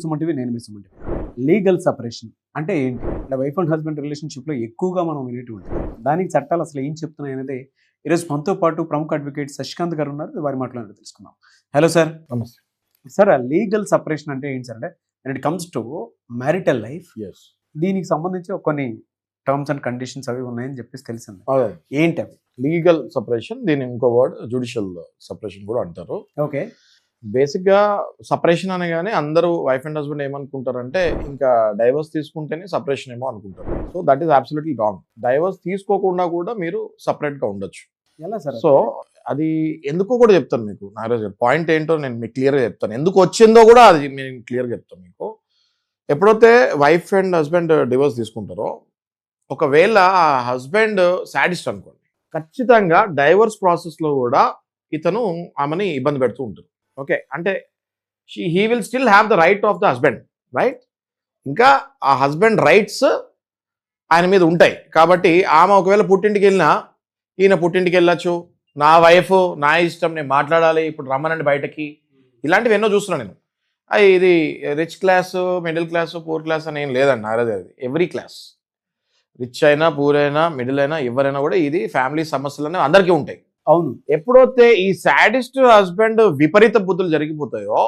సుమంటివి నేను మీ సుమంటివి. Legal separation అంటే ఏంటి? అంటే వైఫ్ అండ్ హస్బెండ్ రిలేషన్‌షిప్‌లో ఎక్కువగా మనం వినేటివి. దానికి చట్టాలు అసలు ఏం చెప్తున్నాయి అనేది ఈరోజు మనతో పాటు ప్రముఖ అడ్వకేట్ శశికాంత్ గారు ఉన్నారు. వారి మాటల్లో తెలుసుకుందాం. Hello sir. నమస్తే. సార్ లీగల్ సెపరేషన్ అంటే ఏంటి సార్? అంటే when it comes to marital life yes. దీనికి సంబంధించి కొన్ని టర్మ్స్ అండ్ కండిషన్స్ అవి ఉన్నాయని చెప్పేసి తెలిసింది. అదే ఏంటి అవి? లీగల్ సెపరేషన్, దీని ఇంకో వర్డ్ జ్యుడిషియల్ సెపరేషన్ కూడా అంటారు. ఓకే. బేసిక్గా సెపరేషన్ అనగానే అందరూ వైఫ్ అండ్ హస్బెండ్ ఏమనుకుంటారంటే ఇంకా డైవర్స్ తీసుకుంటేనే సెపరేషన్ ఏమో అనుకుంటారు. So that is absolutely wrong. Divorce తీసుకోకుండా కూడా కూడా సెపరేట్గా ఉండొచ్చు. ఎలా సార్? సో అది ఎందుకో కూడా చెప్తాను మీకు. నాగరాజ్ గారు పాయింట్ ఏంటో నేను మీకు క్లియర్గా చెప్తాను. ఎందుకు వచ్చిందో కూడా అది నేను క్లియర్గా చెప్తాను మీకు. ఎప్పుడైతే వైఫ్ అండ్ హస్బెండ్ డివోర్స్ తీసుకుంటారో, ఒకవేళ ఆ హస్బెండ్ సాడిస్ట్ అనుకోండి, ఖచ్చితంగా డైవర్స్ ప్రాసెస్లో కూడా ఇతను ఆమెని ఇబ్బంది పెడుతూ ఉంటారు. ఓకే, అంటే he will still have the right of the husband, right? ఇంకా ఆ హస్బెండ్ రైట్స్ ఆయన మీద ఉంటాయి. కాబట్టి ఆమె ఒకవేళ పుట్టింటికి వెళ్ళినా ఈయన పుట్టింటికి వెళ్ళచ్చు, నా వైఫ్ నా ఇష్టం, నేను మాట్లాడాలి, ఇప్పుడు రమ్మనండి బయటకి, ఇలాంటివి ఎన్నో చూస్తున్నాను నేను. ఇది rich class, middle class, poor class అని ఏం లేదండి నారది. అది ఎవ్రీ క్లాస్, రిచ్ అయినా పూర్ అయినా మిడిల్ అయినా ఎవరైనా కూడా ఇది ఫ్యామిలీ సమస్యలు అనేవి అందరికీ ఉంటాయి. అవును. ఎప్పుడైతే ఈ సాడిస్ట్ హస్బెండ్ విపరీత బుద్ధులు జరిగిపోతాయో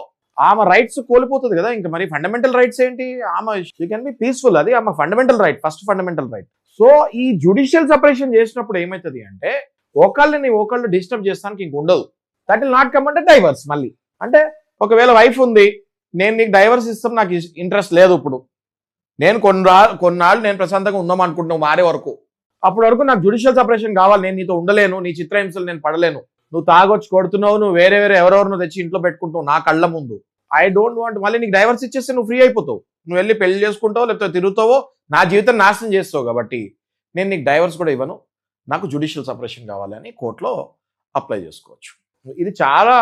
ఆమె రైట్స్ కోల్పోతుంది కదా. ఇంకా మరి ఫండమెంటల్ రైట్స్ ఏంటి? ఆమె షీ కెన్ బి పీస్ఫుల్, అది ఆమె fundamental right, first fundamental right. So ఈ జ్యుడిషియల్ సెపరేషన్ చేసినప్పుడు ఏమవుతుంది అంటే ఒకళ్ళు డిస్టర్బ్ చేస్తానికి ఇంక ఉండదు. దట్ విల్ నాట్ కమ్ అంటే డైవర్స్. మళ్ళీ అంటే ఒకవేళ వైఫ్ ఉంది, నేను నీకు డైవర్స్ ఇస్తాం, నాకు ఇంట్రెస్ట్ లేదు, ఇప్పుడు నేను కొన్నాళ్ళు నేను ప్రశాంతంగా ఉందాం అనుకుంటున్నావు మారే వరకు, అప్పటి వరకు నాకు జ్యుడిషియల్ సెపరేషన్ కావాలి, నేను నీతో ఉండలేను, నీ చిత్రహింసలు నేను పడలేను, నువ్వు తాగొచ్చి కొడుతున్నావు, నువ్వు వేరే ఎవరెవరినో తెచ్చి ఇంట్లో పెట్టుకుంటావు నా కళ్ళ ముందు, ఐ డోంట్ వాంట్. మళ్ళీ నీకు డైవర్స్ ఇచ్చేస్తే నువ్వు ఫ్రీ అయిపోతావు, నువ్వు వెళ్ళి పెళ్లి చేసుకుంటావు, లేకపోతే తిరుగుతావో, నా జీవితం నాశనం చేస్తావు. కాబట్టి నేను నీకు డైవర్స్ కూడా ఇవ్వను, నాకు జ్యుడిషియల్ సెపరేషన్ కావాలి అని కోర్టులో అప్లై చేసుకోవచ్చు. ఇది చాలా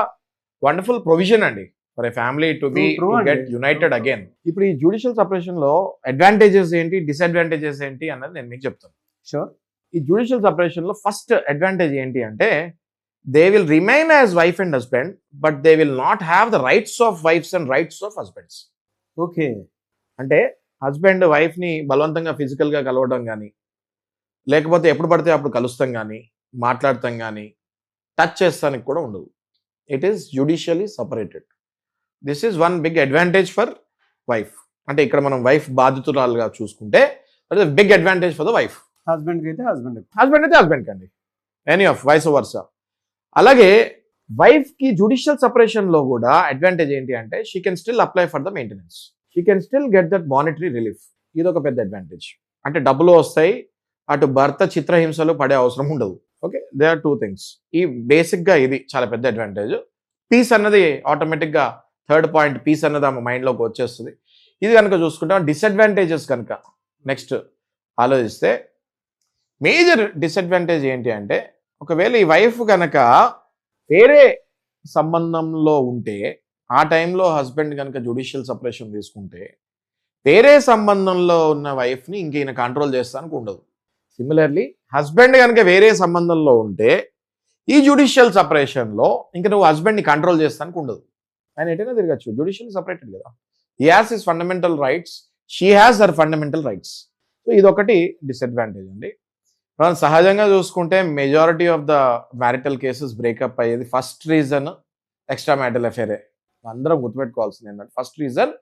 వండర్ఫుల్ ప్రొవిజన్ అండి for a family to be get united again. ఇప్పుడు ఈ జ్యుడిషియల్ సెపరేషన్ లో అడ్వాంటేజెస్ ఏంటి, డిసడ్వాంటేజెస్ ఏంటి అన్నది నేను మీకు చెప్తాను. షూర్. ఈ జ్యుడిషియల్ సెపరేషన్ లో ఫస్ట్ అడ్వాంటేజ్ ఏంటి అంటే they will remain as wife and husband, but they will not have the rights of wives and rights of husbands. Okay. అంటే హస్బెండ్ వైఫ్ ని బలవంతంగా ఫిజికల్ గా కలవడం కానీ, లేకపోతే ఎప్పుడు పడితే అప్పుడు కలుస్తాం కానీ, మాట్లాడతాం కానీ, టచ్ చేస్తానికి కూడా ఉండదు. It is judicially separated. This is one big advantage for wife. అంటే ఇక్కడ మనం వైఫ్ బాధితురాలుగా చూసుకుంటే big advantage for the wife. Husband అయితే హస్బెండ్ అయితే హస్బెండ్ కండి, ఎనీ ఆఫ్ వైస్ వర్సా. అలాగే వైఫ్ కి జ్యుడిషియల్ సెపరేషన్ లో కూడా అడ్వాంటేజ్ ఏంటి అంటే she can still apply for the maintenance, she can still get that monetary relief. ఇది ఒక పెద్ద అడ్వాంటేజ్. అంటే డబ్బులు వస్తాయి, అటు భర్త చిత్రహింసలు పడే అవసరం ఉండదు. Okay, they are two things. ఈ బేసిక్ గా ఇది చాలా పెద్ద అడ్వాంటేజ్. పీస్ అన్నది ఆటోమేటిక్ గా థర్డ్ పాయింట్, పీస్ అన్నది ఆమె మైండ్ లోకి వచ్చేస్తుంది. ఇది కనుక చూసుకుంటాం. డిసడ్వాంటేజెస్ కనుక నెక్స్ట్ ఆలోచిస్తే మేజర్ డిసడ్వాంటేజ్ ఏంటి అంటే ఒకవేళ ఈ వైఫ్ కనుక వేరే సంబంధంలో ఉంటే, ఆ టైంలో హస్బెండ్ కనుక జ్యుడిషియల్ సెపరేషన్ తీసుకుంటే వేరే సంబంధంలో ఉన్న వైఫ్ని ఇంక ఈయన కంట్రోల్ చేస్తానికి ఉండదు. సిమిలర్లీ హస్బెండ్ కనుక వేరే సంబంధంలో ఉంటే ఈ జ్యుడిషియల్ సెపరేషన్లో ఇంక నువ్వు హస్బెండ్ని కంట్రోల్ చేస్తానికి ఉండదు. ఆయన ఎటైనా తిరగచ్చు, జ్యుడిషియల్ సెపరేటెడ్ కదా. He has his fundamental rights, she has her fundamental rights. So ఇదొకటి డిసడ్వాంటేజ్ అండి. మనం సహజంగా చూసుకుంటే majority of the marital cases breakup అయ్యేది ఫస్ట్ రీజన్ ఎక్స్ట్రా మ్యారిటల్ అఫేరే. అందరం గుర్తుపెట్టుకోవాల్సింది ఏంటంటే first reason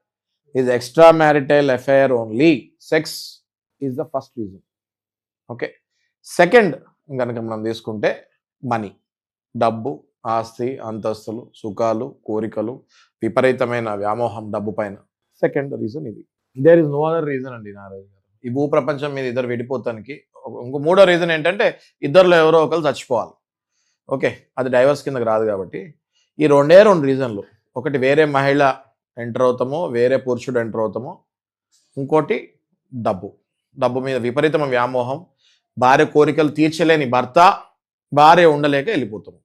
is extra marital affair only. Sex is the first reason. Okay, second కనుక మనం తీసుకుంటే మనీ, డబ్బు, ఆస్తి, అంతస్తులు, సుఖాలు, కోరికలు, విపరీతమైన వ్యామోహం డబ్బు పైన. సెకండ్ రీజన్ ఇది. There is no other reason అండి నారాజు గారు ఈ భూప్రపంచం మీద ఇద్దరు విడిపోతానికి. ఇంకో మూడో రీజన్ ఏంటంటే ఇద్దరులో ఎవరో ఒకరు చచ్చిపోవాలి. ఓకే, అది డైవర్స్ కిందకి రాదు. కాబట్టి ఈ రెండు రీజన్లు, ఒకటి వేరే మహిళ ఎంటర్ అవుతామో, వేరే పురుషుడు ఎంటర్ అవుతామో, ఇంకోటి డబ్బు మీద విపరీతమైన వ్యామోహం, భార్య కోరికలు తీర్చలేని భర్త, భార్య ఉండలేక వెళ్ళిపోతాము.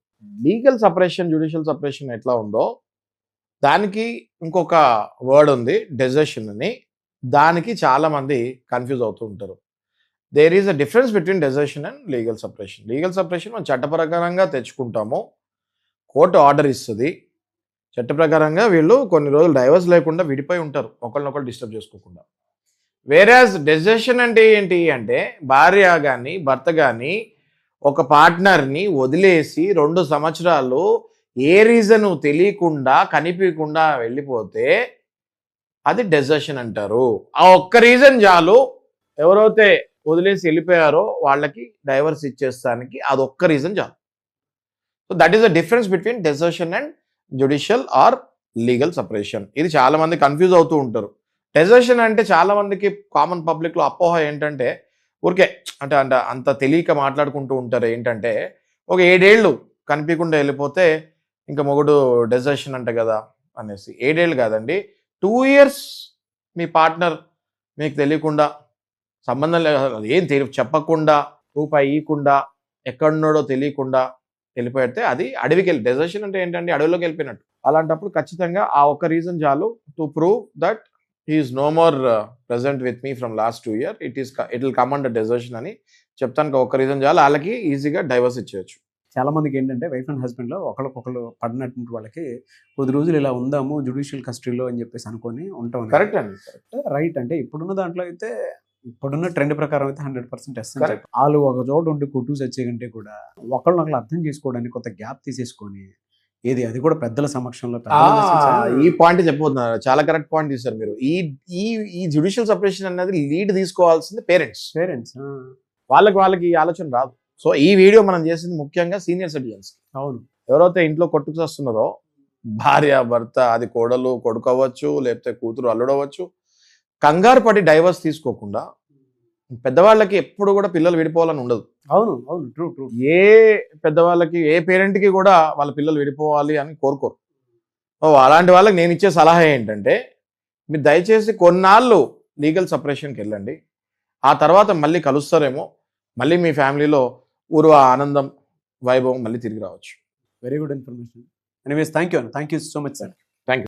లీగల్ సెపరేషన్, జ్యుడిషియల్ సెపరేషన్ ఎట్లా ఉందో దానికి ఇంకొక వర్డ్ ఉంది, డెజర్షన్ అని. దానికి చాలా మంది కన్ఫ్యూజ్ అవుతూ ఉంటారు. There is a difference between desertion and legal separation. Legal separation మనం చట్టప్రకారంగా తెచ్చుకుంటాము, కోర్టు ఆర్డర్ ఇస్తుంది, చట్ట ప్రకారంగా వీళ్ళు కొన్ని రోజులు డైవర్స్ లేకుండా విడిపోయి ఉంటారు, ఒకళ్ళనొకళ్ళు డిస్టర్బ్ చేసుకోకుండా. వేరేస్ డెసిషన్ అంటే ఏంటి అంటే భార్య కానీ భర్త కానీ ఒక పార్ట్నర్ని వదిలేసి 2 సంవత్సరాలు ఏ రీజన్ తెలియకుండా కనిపించకుండా వెళ్ళిపోతే అది డెసిషన్ అంటారు. ఆ ఒక్క రీజన్ చాలు, ఎవరైతే వదిలేసి వెళ్ళిపోయారో వాళ్ళకి డైవర్స్ ఇచ్చేస్తానికి అదొక్క రీజన్ చాలు. So that is the difference between decision and judicial or legal separation. ఇది చాలా మంది కన్ఫ్యూజ్ అవుతూ ఉంటారు. డెసిషన్ అంటే చాలా మందికి కామన్ పబ్లిక్ లో అపోహ ఏంటంటే ఊరికే అంటే అంటే అంత తెలియక మాట్లాడుకుంటూ ఉంటారు ఏంటంటే ఒక 7 ఏళ్ళు కనిపించకుండా వెళ్ళిపోతే ఇంకా మొగుడు డెసిషన్ అంట కదా అనేసి. 7 ఏళ్ళు కాదండి, 2 ఇయర్స్ మీ పార్ట్నర్ మీకు తెలియకుండా సంబంధం లేదు ఏం చెప్పకుండా రూపాయి ఇవ్వకుండా ఎక్కడున్నాడో తెలియకుండా వెళ్ళిపోతే అది అడవికి వెళ్ళి డెసిషన్ అంటే ఏంటంటే అడవిలోకి వెళ్ళిపోయినట్టు. అలాంటప్పుడు ఖచ్చితంగా ఆ ఒక్క రీజన్ చాలు to prove that he is no more present with me from last 2 years. It will come under desertion అని చెప్తానికి ఒక రీజన్ చాలు, వాళ్ళకి ఈజీగా డైవర్స్ ఇచ్చేయచ్చు. చాలా మందికి ఏంటంటే వైఫ్ అండ్ హస్బెండ్ లో ఒకళ్ళకొకళ్ళు పడినటువంటి వాళ్ళకి కొద్ది రోజులు ఇలా ఉందాము జుడిషియల్ కస్టడీలో అని చెప్పేసి అనుకొని ఉంటాం. కరెక్ట్ అండి. రైట్. అంటే ఇప్పుడున్న దాంట్లో అయితే ఇప్పుడున్న ట్రెండ్ ప్రకారం అయితే 100% ఎస్. వాళ్ళు ఒక చోట ఉండి కొట్టు చచ్చే కంటే కూడా ఒకళ్ళొకళ్ళు అర్థం చేసుకోవడానికి కొంత గ్యాప్ తీసేసుకొని ఏది అది కూడా పెద్దల సమక్షంలో ఈ పాయింట్ చెప్పబోతున్నారు, చాలా కరెక్ట్ పాయింట్ తీశారు మీరు. ఈ జ్యుడిషియల్ సపరేషన్ అనేది లీడ్ తీసుకోవాల్సింది పేరెంట్స్. వాళ్ళకి ఈ ఆలోచన రాదు. సో ఈ వీడియో మనం చేసింది ముఖ్యంగా సీనియర్ సిటిజన్స్. అవును, ఎవరైతే ఇంట్లో కొట్టుకు వస్తున్నారో భార్య భర్త, అది కోడలు కొడుకు అవ్వచ్చు, లేకపోతే కూతురు అల్లుడు అవ్వచ్చు, కంగారు పడి డైవర్స్ తీసుకోకుండా పెద్దవాళ్ళకి ఎప్పుడు కూడా పిల్లలు విడిపోవాలని ఉండదు. అవును అవును, ట్రూ ట్రూ. ఏ పెద్దవాళ్ళకి ఏ పేరెంట్కి కూడా వాళ్ళ పిల్లలు విడిపోవాలి అని కోరుకోరు. అలాంటి వాళ్ళకి నేను ఇచ్చే సలహా ఏంటంటే మీరు దయచేసి కొన్నాళ్ళు లీగల్ సపరేషన్కి వెళ్ళండి. ఆ తర్వాత మళ్ళీ కలుస్తారేమో, మళ్ళీ మీ ఫ్యామిలీలో ఊరు ఆనందం వైభవం మళ్ళీ తిరిగి రావచ్చు. Very good information. Anyways thank you so much sir.